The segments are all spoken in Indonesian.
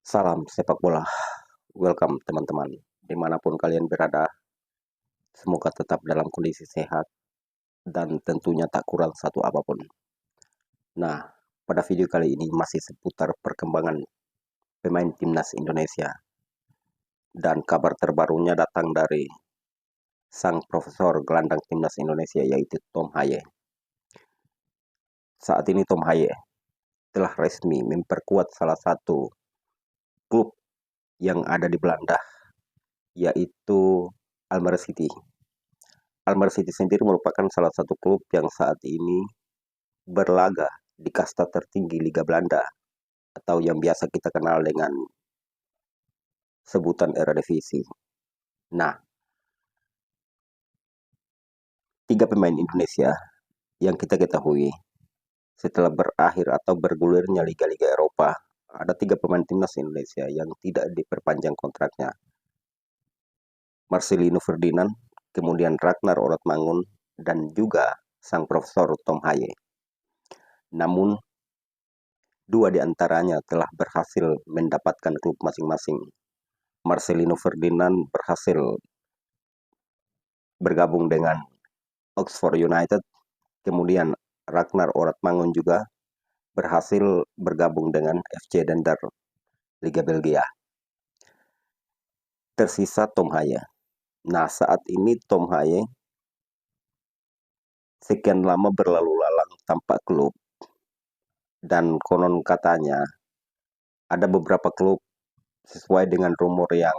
Salam sepak bola, welcome teman-teman. Dimanapun kalian berada, semoga tetap dalam kondisi sehat dan tentunya tak kurang satu apapun. Nah, pada video kali ini masih seputar perkembangan pemain timnas Indonesia. Dan kabar terbarunya datang dari sang profesor gelandang timnas Indonesia yaitu Tom Haye. Saat ini Tom Haye telah resmi memperkuat salah satu klub yang ada di Belanda, yaitu Almere City. Almere City sendiri merupakan salah satu klub yang saat ini berlaga di kasta tertinggi Liga Belanda atau yang biasa kita kenal dengan sebutan Eredivisie. Nah, tiga pemain Indonesia yang kita ketahui setelah berakhir atau bergulirnya Liga-Liga Eropa, ada tiga pemain timnas Indonesia yang tidak diperpanjang kontraknya. Marcelino Ferdinand, kemudian Ragnar Orotmangun, dan juga sang profesor Tom Haye. Namun, dua di antaranya telah berhasil mendapatkan klub masing-masing. Marcelino Ferdinand berhasil bergabung dengan Oxford United, kemudian Ragnar Orotmangun juga berhasil bergabung dengan FC Dender Liga Belgia. Tersisa Tom Haye. Nah, saat ini Tom Haye sekian lama berlalu lalang tanpa klub, dan konon katanya ada beberapa klub sesuai dengan rumor yang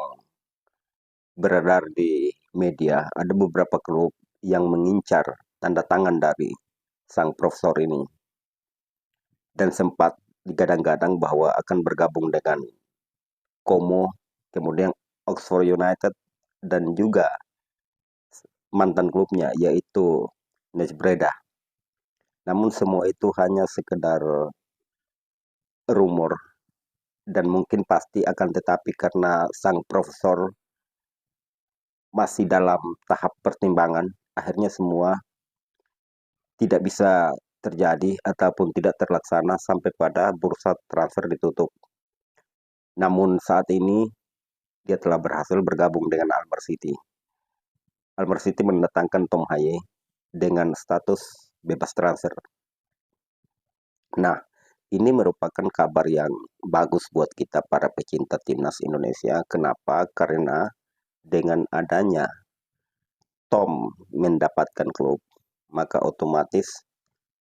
beredar di media, ada beberapa klub yang mengincar tanda tangan dari sang profesor ini, dan sempat digadang-gadang bahwa akan bergabung dengan Como, kemudian Oxford United, dan juga mantan klubnya yaitu Nes Breda. Namun semua itu hanya sekedar rumor dan mungkin pasti akan tetapi karena sang profesor masih dalam tahap pertimbangan, akhirnya semua tidak bisa terjadi ataupun tidak terlaksana sampai pada bursa transfer ditutup. Namun saat ini dia telah berhasil bergabung dengan Almere City. Almere City mendatangkan Tom Haye dengan status bebas transfer. Nah, ini merupakan kabar yang bagus buat kita para pecinta timnas Indonesia. Kenapa? Karena dengan adanya Tom mendapatkan klub, maka otomatis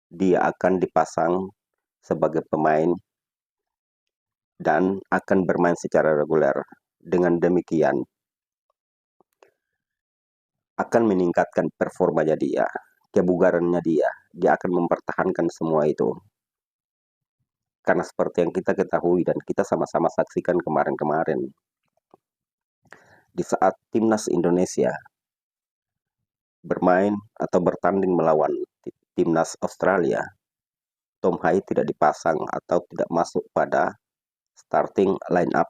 dia akan dipasang sebagai pemain dan akan bermain secara reguler. Dengan demikian, akan meningkatkan performanya dia, kebugarannya dia akan mempertahankan semua itu. Karena seperti yang kita ketahui dan kita sama-sama saksikan kemarin-kemarin, di saat timnas Indonesia bermain atau bertanding melawan timnas Australia, Tom Haye tidak dipasang atau tidak masuk pada starting line up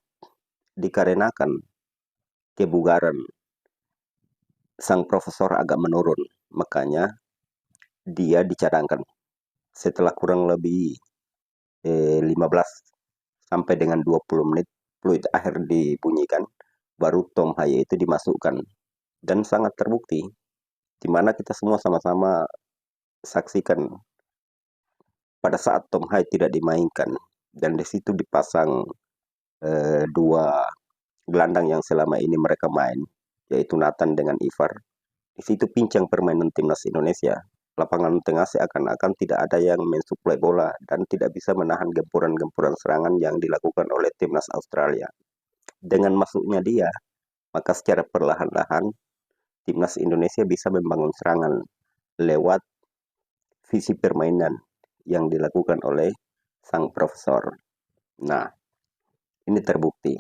dikarenakan kebugaran sang profesor agak menurun. Makanya dia dicadangkan setelah kurang lebih 15 sampai dengan 20 menit peluit akhir dibunyikan, baru Tom Haye itu dimasukkan, dan sangat terbukti di mana kita semua sama-sama saksikan pada saat Tom Haye tidak dimainkan dan di situ dipasang dua gelandang yang selama ini mereka main, yaitu Nathan dengan Ivar. Di situ pincang permainan timnas Indonesia. Lapangan tengah seakan-akan tidak ada yang mensuplai bola dan tidak bisa menahan gempuran-gempuran serangan yang dilakukan oleh timnas Australia. Dengan masuknya dia, maka secara perlahan-lahan timnas Indonesia bisa membangun serangan lewat visi permainan yang dilakukan oleh sang profesor. Nah, ini terbukti.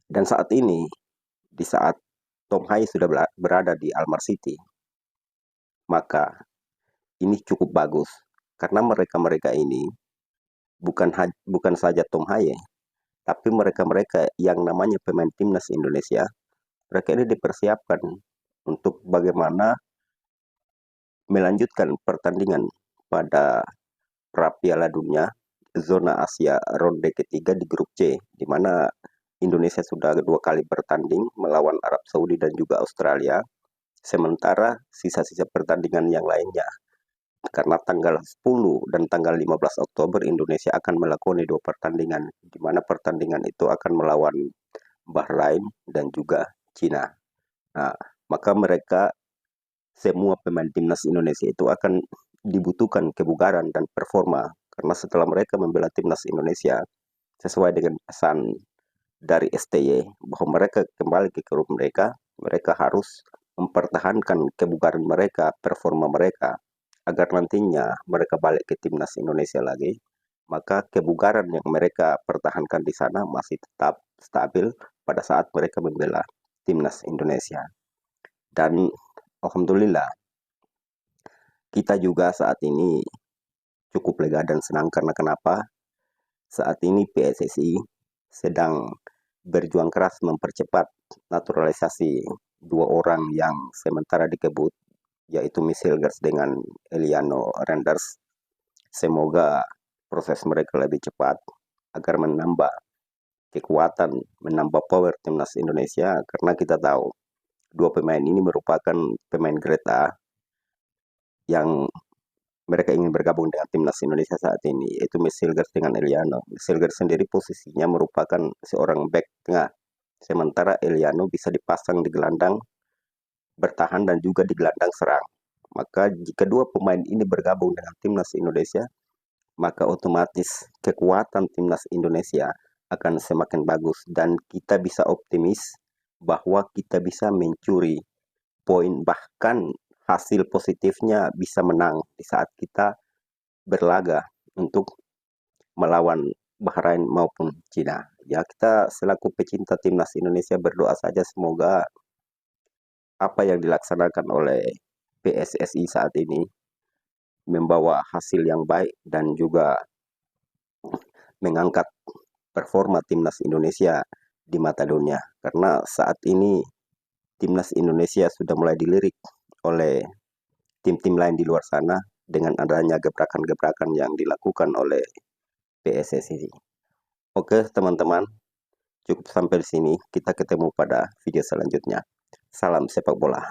Dan saat ini, di saat Tom Haye sudah berada di Almere City, maka ini cukup bagus karena mereka-mereka ini bukan saja Tom Haye, tapi mereka-mereka yang namanya pemain timnas Indonesia, mereka ini dipersiapkan untuk bagaimana melanjutkan pertandingan pada pra Piala Dunia zona Asia ronde ketiga di grup C, di mana Indonesia sudah 2 kali bertanding melawan Arab Saudi dan juga Australia, sementara sisa-sisa pertandingan yang lainnya karena tanggal 10 dan tanggal 15 Oktober Indonesia akan melakoni 2 pertandingan, di mana pertandingan itu akan melawan Bahrain dan juga Cina. Nah, maka mereka semua pemain timnas Indonesia itu akan dibutuhkan kebugaran dan performa karena setelah mereka membela timnas Indonesia sesuai dengan pesan dari STY bahwa mereka kembali ke klub mereka, mereka harus mempertahankan kebugaran mereka, performa mereka agar nantinya mereka balik ke timnas Indonesia lagi, maka kebugaran yang mereka pertahankan di sana masih tetap stabil pada saat mereka membela timnas Indonesia. Dan alhamdulillah kita juga saat ini cukup lega dan senang karena kenapa? Saat ini PSSI sedang berjuang keras mempercepat naturalisasi 2 orang yang sementara dikebut, yaitu Michelle dengan Eliano Renders. Semoga proses mereka lebih cepat agar menambah kekuatan, menambah power timnas Indonesia, karena kita tahu 2 pemain ini merupakan pemain grade A yang mereka ingin bergabung dengan timnas Indonesia saat ini, yaitu Michelle dengan Eliano. Michelle sendiri posisinya merupakan seorang back tengah, sementara Eliano bisa dipasang di gelandang bertahan dan juga di gelandang serang. Maka jika 2 pemain ini bergabung dengan timnas Indonesia, maka otomatis kekuatan timnas Indonesia akan semakin bagus dan kita bisa optimis bahwa kita bisa mencuri poin, bahkan hasil positifnya bisa menang di saat kita berlaga untuk melawan Bahrain maupun Cina. Ya, kita selaku pecinta timnas Indonesia berdoa saja semoga apa yang dilaksanakan oleh PSSI saat ini membawa hasil yang baik dan juga mengangkat performa timnas Indonesia di mata dunia. Karena saat ini timnas Indonesia sudah mulai dilirik oleh tim-tim lain di luar sana dengan adanya gebrakan-gebrakan yang dilakukan oleh PSSI. Oke teman-teman, cukup sampai di sini. Kita ketemu pada video selanjutnya. Salam sepak bola.